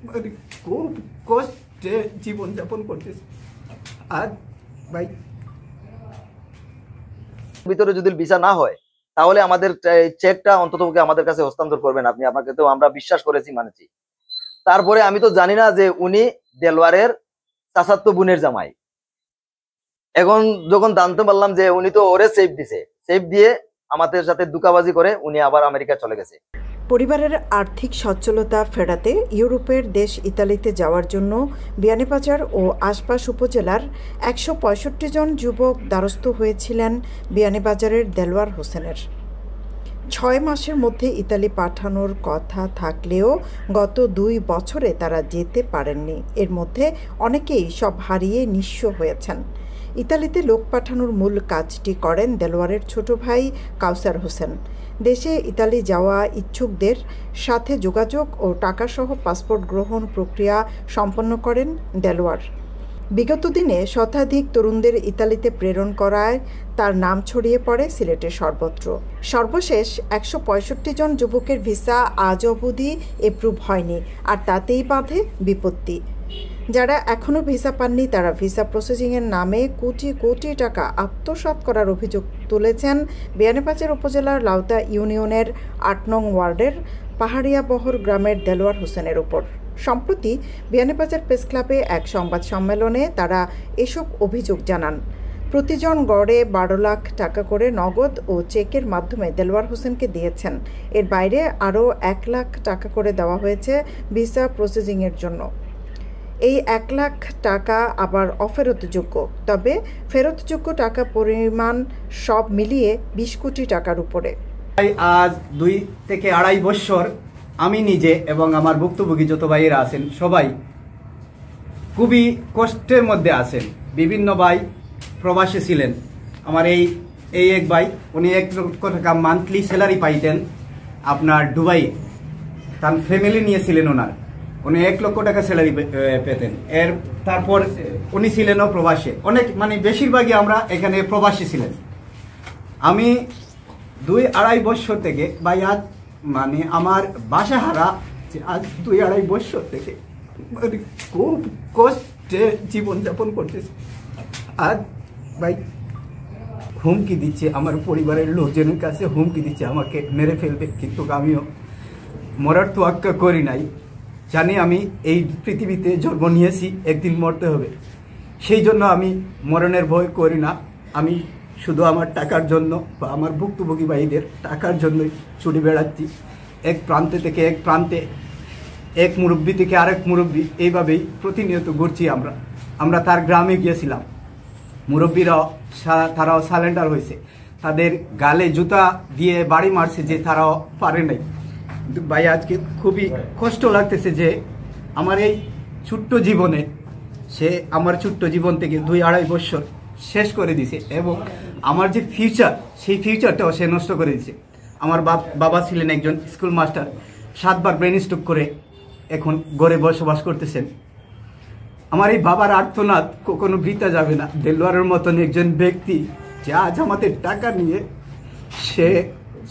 মানে খুব কষ্টে জীবনযাপন করতেছে। আর ভাই ভিতরে যদি ভিসা না হয় তাহলে আমাদের চেকটা অন্তত আমাদের কাছে হস্তান্তর করবেন আপনি। আপনাকে তো আমরা বিশ্বাস করেছি, মানেছি। তারপরে আমি তো জানি না যে উনি দেলোয়ারের চাচাতো বোনের জামাই। এখন যখন জানতে পারলাম যে উনি তো ওরে সেফ দিছে, সেফ দিয়ে আমাদের সাথে দুকাবাজি করে উনি আবার আমেরিকা চলে গেছে। পরিবারের আর্থিক সচ্ছলতা ফেরাতে ইউরোপের দেশ ইতালিতে যাওয়ার জন্য বিয়ানীবাজার ও আশপাশ উপজেলার ১৬৫ জন যুবক দ্বারস্থ হয়েছিলেন বিয়ানীবাজারের দেলোয়ার হোসেনের। ৬ মাসের মধ্যে ইতালি পাঠানোর কথা থাকলেও গত ২ বছরে তারা যেতে পারেননি। এর মধ্যে অনেকেই সব হারিয়ে নিঃস্ব হয়েছেন। ইতালিতে লোক পাঠানোর মূল কাজটি করেন দেলোয়ারের ছোট ভাই কাউসার হোসেন। দেশে ইতালি যাওয়া ইচ্ছুকদের সাথে যোগাযোগ ও টাকাসহ পাসপোর্ট গ্রহণ প্রক্রিয়া সম্পন্ন করেন দেলোয়ার। বিগত দিনে শতাধিক তরুণদের ইতালিতে প্রেরণ করায় তার নাম ছড়িয়ে পড়ে সিলেটের সর্বত্র। সর্বশেষ ১৬৫ জন যুবকের ভিসা আজ অবধি এপ্রুভ হয়নি, আর তাতেই বাধে বিপত্তি। যারা এখনও ভিসা পাননি তারা ভিসা প্রসেসিংয়ের নামে কোটি কোটি টাকা আত্মসাৎ করার অভিযোগ তুলেছেন বিয়ানীবাজার উপজেলার লাউতা ইউনিয়নের ৮ নং ওয়ার্ডের পাহাড়িয়াবহর গ্রামের দেলোয়ার হোসেনের উপর। সম্প্রতি বিয়ানীবাজার প্রেস ক্লাবে এক সংবাদ সম্মেলনে তারা এসব অভিযোগ জানান। প্রতিজন গড়ে ১২ লাখ টাকা করে নগদ ও চেকের মাধ্যমে দেলোয়ার হোসেনকে দিয়েছেন। এর বাইরে আরও ১ লাখ টাকা করে দেওয়া হয়েছে ভিসা প্রসেসিংয়ের জন্য। এই ১ লাখ টাকা আবার অফেরতযোগ্য, তবে ফেরতযোগ্য টাকা পরিমাণ সব মিলিয়ে ২০ কোটি টাকার উপরে। আজ ২ থেকে ২.৫ বছর আমি নিজে এবং আমার ভুক্তভোগী যত ভাইয়েরা আছেন সবাই খুবই কষ্টের মধ্যে আছেন। বিভিন্ন ভাই প্রবাসী ছিলেন। আমার এই এক ভাই, উনি ১ লক্ষ টাকা মান্থলি স্যালারি পাইতেন আপনার দুবাইয়ে। তার ফ্যামিলি নিয়েছিলেন ওনার, উনি ১ লক্ষ টাকা স্যালারি পেতেন। তারপর উনি ছিলেনও প্রবাসে। অনেক মানে বেশিরভাগই আমরা এখানে প্রবাসী ছিলেন। আমি ২-২.৫ বছর থেকে ভাই আজ মানে আমার বাসা হারা, আজ ২-২.৫ বছর থেকে মানে খুব কষ্টে জীবনযাপন করতেছে। আজ ভাই হুমকি দিচ্ছে, আমার পরিবারের লোকজনের কাছে হুমকি দিচ্ছে আমাকে মেরে ফেলবে, কিন্তু আমিও মরার তোয়াক্কা করি নাই। জানি আমি এই পৃথিবীতে জন্ম নিয়েছি, একদিন মরতে হবে। সেই জন্য আমি মরণের ভয় করি না। আমি শুধু আমার টাকার জন্য বা আমার ভুক্তভোগী ভাইদের টাকার জন্যই ছুটে বেড়াচ্ছি। এক প্রান্তে থেকে এক প্রান্তে, এক মুরব্বি থেকে আরেক মুরব্বি, এইভাবেই প্রতিনিয়ত ঘুরছি আমরা তার গ্রামে গিয়েছিলাম। মুরব্বীরাও তারাও সারেন্ডার হয়েছে, তাদের গালে জুতা দিয়ে বাড়ি মারছে যে তারাও পারে নাই। কিন্তু ভাই আজকে খুবই কষ্ট লাগতেছে যে আমার এই ছোট্ট জীবনে সে আমার ছোট্ট জীবন থেকে ২-২.৫ বছর শেষ করে দিছে, এবং আমার যে ফিউচার সেই ফিউচারটাও সে নষ্ট করে দিছে। আমার বাবা ছিলেন একজন স্কুল মাস্টার, ৭ বার ব্রেন স্ট্রোক করে এখন গড়ে বসবাস করতেছেন। আমার এই বাবার আর্তনাদ কখনো বৃথা যাবে না। দেলোয়ারের মতন একজন ব্যক্তি যে আজ আমাদের টাকা নিয়ে সে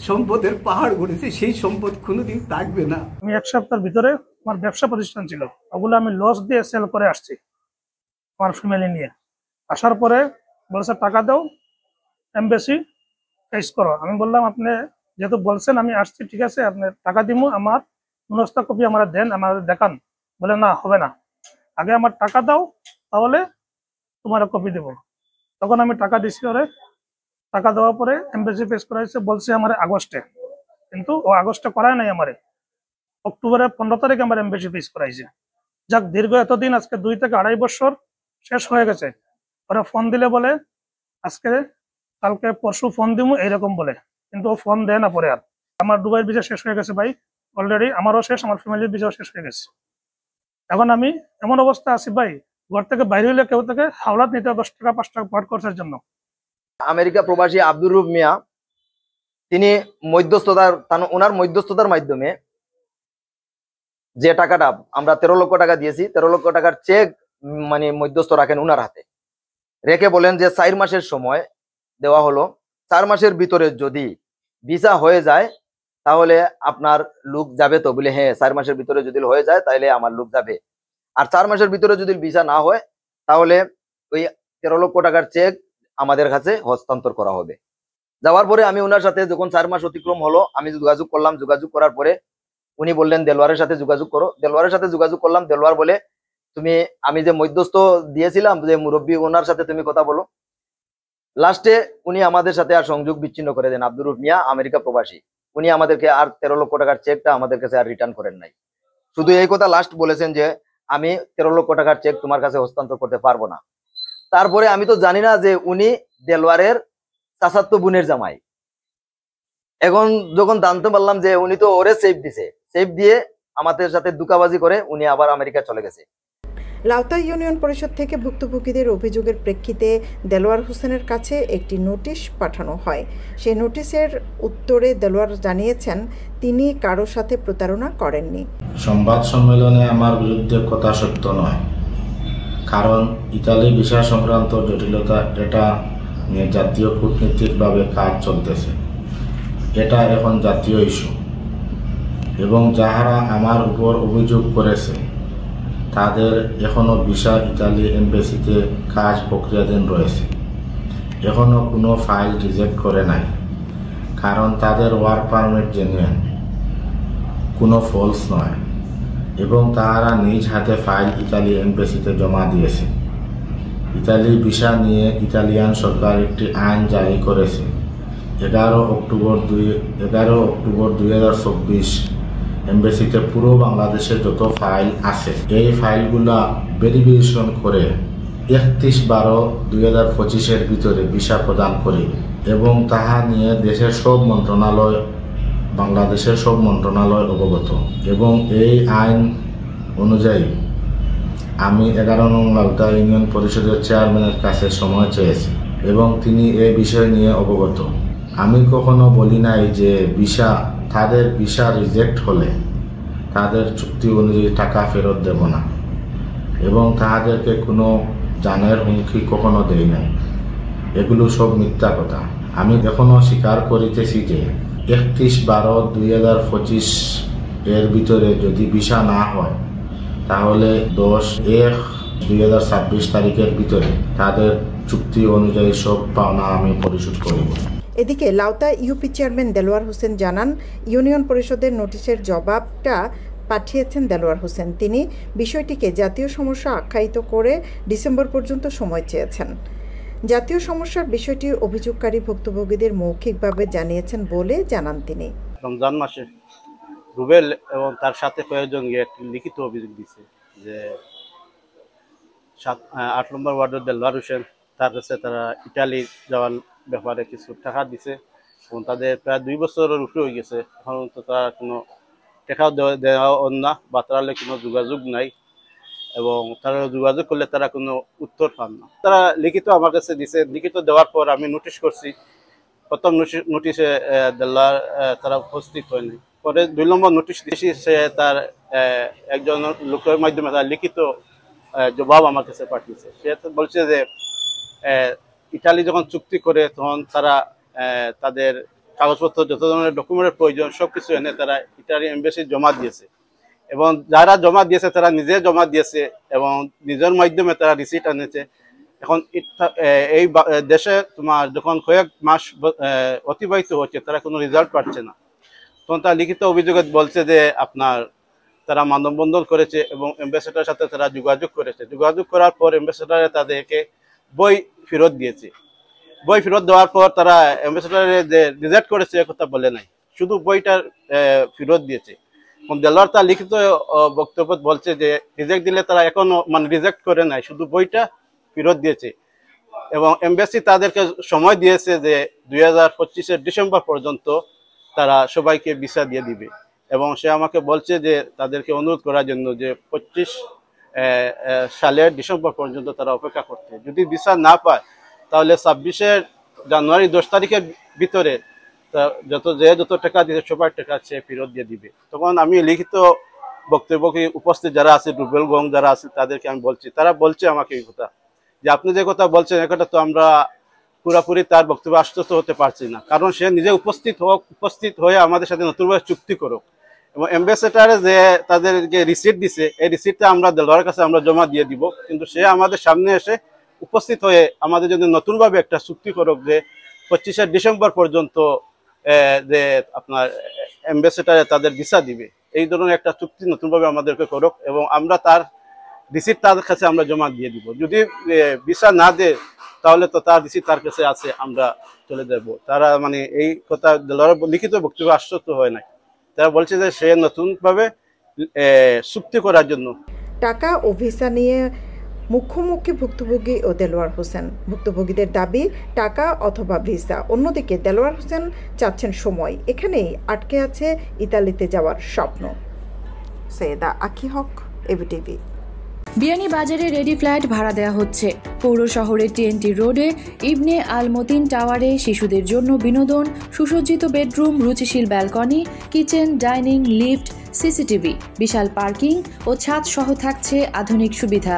সম্পদের পাহাড় গড়েছে, সেই সম্পদ কোনোদিন থাকবে না। আমি ১ সপ্তাহের ভিতরে আমার ব্যবসা প্রতিষ্ঠান ছিল, ওগুলো আমি লস দিয়ে সেল করে আসছি আমার ফ্যামিলি নিয়ে। আসার পরে বলছে টাকা দাও, এমবেসি ফেস করো। আমি বললাম আপনি যেহেতু বলছেন আমি আসছি, ঠিক আছে আপনি টাকা দিব, আমার ৯টা কপি আমার দেন, আমার দেখান। বলে না, হবে না, আগে আমার টাকা দাও, তাহলে তোমার কপি দেবো। তখন আমি টাকা দিছি ওরে। টাকা দেওয়ার পরে এমবেসি ফেস করাইছে, বলছে আমার আগস্টে, কিন্তু ও আগস্টে করায় নাই, আমারে অক্টোবরের ১৫ তারিখে আমার এমবেসি ফেস করাইছে। যাক, দীর্ঘ এতদিন আজকে ২ থেকে ২.৫ বছর শেষ হয়ে গেছে। ওরা ফোন দিলে বলে আজকে কালকে পরশু ফোন দিব এইরকম বলে, কিন্তু ও ফোন দেয় না। পরে আর আমার দুবাইয়ের ভিসা শেষ হয়ে গেছে ভাই, অলরেডি আমারও শেষ, আমার ফ্যামিলির ভিসাও শেষ হয়ে গেছে। এখন আমি এমন অবস্থা আছি ভাই, ঘর থেকে বাইরে হইলে কেউ থেকে হাওলাত নিতে ১০ টাকা ৫ টাকা পার খরচের জন্য। আমেরিকা প্রবাসী আব্দুর রুব মিয়া, তিনি ওনার মধ্যস্থতার মাধ্যমে যে টাকাটা আমরা ১৩ লক্ষ টাকা দিয়েছি, ১৩ লক্ষ টাকার চেক মানে মধ্যস্থ রাখেন উনার হাতে, রেখে বলেন যে ৪ মাসের সময় দেওয়া হলো, ৪ মাসের ভিতরে যদি ভিসা হয়ে যায় তাহলে আপনার লোক যাবে তো? বলে হ্যাঁ, 4 মাসের ভিতরে যদি হয়ে যায় তাহলে আমার লোক যাবে। আর 4 মাসের ভিতরে যদি ভিসা না হয় তাহলে ওই 13 লক্ষ টাকার চেক আমাদের কাছে হস্তান্তর করা হবে। যাওয়ার পরে আমি ওনার সাথে যখন 4 মাস অতিক্রম হলো, আমি যোগাযোগ করলাম। যোগাযোগ করার পরে উনি বললেন দেলোয়ারের সাথে যোগাযোগ করো। দেলোয়ারের সাথে যোগাযোগ করলাম। দেলোয়ার বলে তুমি, আমি যে মধ্যস্থ দিয়েছিলাম যে মুরব্বী, ওনার সাথে তুমি কথা বলো। লাস্টে উনি আমাদের সাথে আর সংযোগ বিচ্ছিন্ন করে দেন। আব্দুর রউফ মিয়া আমেরিকা প্রবাসী, উনি আমাদেরকে আর 13 লক্ষ টাকার চেকটা আমাদের কাছে আর রিটার্ন করেন নাই। শুধু এই কথা লাস্ট বলেছেন যে আমি 13 লক্ষ টাকার চেক তোমার কাছে হস্তান্তর করতে পারবো না। তারপরে আমি তো জানি না যে উনি দেলোয়ারের চাচাতো বোনের জামাই। এখন যখন জানতে পারলাম যে উনি তো ওরে সেফ দিছে, সেফ দিয়ে আমাদের সাথে দুকাবাজি করে উনি আবার আমেরিকা চলে গেছে। লাউতা ইউনিয়ন পরিষদ থেকে ভুক্তভোগীদের অভিযোগের প্রেক্ষিতে দেলোয়ার হোসেনের কাছে একটি নোটিশ পাঠানো হয়। সেই নোটিশের উত্তরে দেলোয়ার জানিয়েছেন তিনি কারো সাথে প্রতারণা করেননি। সংবাদ সম্মেলনে আমার বিরুদ্ধে কথা সত্য নয়, কারণ ইতালি ভিসা সংক্রান্ত জটিলতা, এটা নিয়ে জাতীয় কূটনীতিকভাবে কাজ চলতেছে। এটা এখন জাতীয় ইস্যু এবং যাহারা আমার উপর অভিযোগ করেছে তাদের এখনও ভিসা ইতালি এমবেসিতে কাজ প্রক্রিয়াধীন রয়েছে। এখনও কোনো ফাইল রিজেক্ট করে নাই, কারণ তাদের ওয়ার্ক পারমিট জেনুইন, কোনো ফলস নয় এবং তারা নিজ হাতে ফাইল ইতালি এমবেসিতে জমা দিয়েছে। ইতালি ভিসা নিয়ে ইতালিয়ান সরকার একটি আইন জারি করেছে 11 অক্টোবর 2024। এমবেসিতে পুরো বাংলাদেশে যত ফাইল আছে এই ফাইলগুলা ভেরিফিকেশন করে 31/12/2025 ভিতরে ভিসা প্রদান করিবে এবং তাহা নিয়ে দেশের সব মন্ত্রণালয়, বাংলাদেশের সব মন্ত্রণালয় অবগত। এবং এই আইন অনুযায়ী আমি 11 নং লাউতা ইউনিয়ন পরিষদের চেয়ারম্যানের কাছে সময় চেয়েছি এবং তিনি এই বিষয় নিয়ে অবগত। আমি কখনো বলি নাই যে তাদের ভিসা রিজেক্ট হলে তাদের চুক্তি অনুযায়ী টাকা ফেরত দেব না এবং তাদেরকে কোনো জানের হুমকি কখনো দেই নাই। এগুলো সব মিথ্যা কথা। আমি এখনো স্বীকার করিতেছি যে 31/12/2025 এর ভিতরে যদি ভিসা না হয় তাহলে 10/1/2026 তারিখের ভিতরে তাদের চুক্তি অনুযায়ী সব পাওনা আমি পরিশোধ করিব। এদিকে লাউতা ইউপি চেয়ারম্যান দেলোয়ার হোসেন জানান, ইউনিয়ন পরিষদের নোটিশের জবাবটা পাঠিয়েছেন দেলোয়ার হোসেন। তিনি বিষয়টিকে জাতীয় সমস্যা আখ্যায়িত করে ডিসেম্বর পর্যন্ত সময় চেয়েছেন। জাতীয় সমস্যার বিষয়টি অভিযোগকারী ভুক্তভোগীদের মৌখিকভাবে জানিয়েছেন বলে জানান তিনি। রমজান মাসে রুবেল এবং তার সাথে কয়েকজন একটি লিখিত অভিযোগ দিচ্ছে যে 8 নম্বর ওয়ার্ডের দেলোয়ার হোসেন, তার কাছে তারা ইটালি যাওয়ার ব্যাপারে কিছু টাকা দিছে এবং তাদের প্রায় 2 বছরের উপরে হয়ে গেছে। এখন তো তারা কোনো টাকাও দেওয়া না বা তারা কোনো যোগাযোগ নাই এবং তারা যোগাযোগ করলে তারা কোনো উত্তর পান না। তারা লিখিত আমার কাছে দিছে। লিখিত দেওয়ার পর আমি নোটিশ করছি। প্রথম নোটিশে দেলোয়ার তারা উপস্থিত হয়নি। পরে 2 নম্বর নোটিশ দিয়েছি, সে তার একজন লোকের মাধ্যমে তার লিখিত জবাব আমার কাছে পাঠিয়েছে। সে বলছে যে ইটালি যখন চুক্তি করে তখন তারা তাদের কাগজপত্র, যত ধরনের ডকুমেন্টের প্রয়োজন সবকিছু এনে তারা ইটালি এমবেসি জমা দিয়েছে এবং যারা জমা দিয়েছে তারা নিজে জমা দিয়েছে এবং নিজের মাধ্যমে তারা রিসিট আনেছে। এখন এই দেশে তোমার যখন কয়েক মাস অতিবাহিত হচ্ছে তারা কোনো রেজাল্ট পাচ্ছে না, তখন তারা লিখিত অভিযোগে বলছে যে আপনার তারা মানববন্ধন করেছে এবং অ্যাম্বাসেডারের সাথে তারা যোগাযোগ করেছে। যোগাযোগ করার পর অ্যাম্বাসেডারে তাদেরকে বই ফেরত দিয়েছে। বই ফেরত দেওয়ার পর তারা অ্যাম্বাসেডারে যে রিজেক্ট করেছে কথা বলে নাই, শুধু বইটার ফেরত দিয়েছে। দেলোয়ার তার লিখিত বক্তব্য বলছে যে রিজেক্ট দিলে তারা এখনো রিজেক্ট করে নাই, শুধু বইটা ফেরত দিয়েছে এবং এমবেসি তাদেরকে সময় দিয়েছে যে 2025 ডিসেম্বর পর্যন্ত তারা সবাইকে ভিসা দিয়ে দিবে এবং সে আমাকে বলছে যে তাদেরকে অনুরোধ করার জন্য যে 25 সালের ডিসেম্বর পর্যন্ত তারা অপেক্ষা করতে। যদি ভিসা না পায় তাহলে 26 জানুয়ারি 10 তারিখের ভিতরে যত টাকা দিতে সবার টাকা সে ফেরত দিয়ে দিবে। তখন আমি লিখিত বক্তব্যকে উপস্থিত যারা আছে, রুবেল গং যারা আছে তাদেরকে আমি বলছি, তারা বলছে আমাকে এই কথা যে আপনি যে কথা বলছেন এ কথা তো আমরা পুরোপুরি তার বক্তব্য আশ্বস্ত হতে পারছি না, কারণ সে নিজে উপস্থিত হয়ে আমাদের সাথে নতুনভাবে চুক্তি করুক। এবং অ্যাম্বাসেডারে যে তাদের যে রিসিট দিছে, এই রিসিটটা আমরা দেলোয়ারের কাছে আমরা জমা দিয়ে দিব, কিন্তু সে আমাদের সামনে এসে উপস্থিত হয়ে আমাদের জন্য নতুনভাবে একটা চুক্তি করুক যে 25শে ডিসেম্বর পর্যন্ত যে আপনার অ্যাম্বাসেডারে তাদের ভিসা দিবে, এই ধরনের একটা চুক্তি নতুনভাবে আমাদেরকে করুক এবং আমরা তার রিসিট তাদের কাছে আমরা জমা দিয়ে দিব। যদি ভিসা না দেয় তাহলে তো তার রিসিট তার কাছে আছে, আমরা চলে যাব। তারা মানে এই কথা লিখিত বক্তব্য আশ্বস্ত হয় নাই, তারা বলছে যে সে নতুনভাবে চুক্তি করার জন্য। টাকা ও ভিসা নিয়ে মুখোমুখি ভুক্তভোগী ও দেলোয়ার হোসেন। ভুক্তভোগীদের দাবি টাকা অথবা ভিসা, অন্যদিকে দেলোয়ার হোসেন চাচ্ছেন সময়। এখানেই আটকে আছে ইতালিতে যাওয়ার স্বপ্ন। সৈয়দা আখি হক, এবিটিভি। বিয়ানীবাজারে রেডি ফ্ল্যাট ভাড়া দেওয়া হচ্ছে। পৌর শহরের TNT রোডে ইবনে আল মতিন টাওয়ারে শিশুদের জন্য বিনোদন, সুসজ্জিত বেডরুম, রুচিশীল balcony, kitchen, dining, lift, CCTV, বিশাল পার্কিং ও ছাদ সহ থাকছে আধুনিক সুবিধা।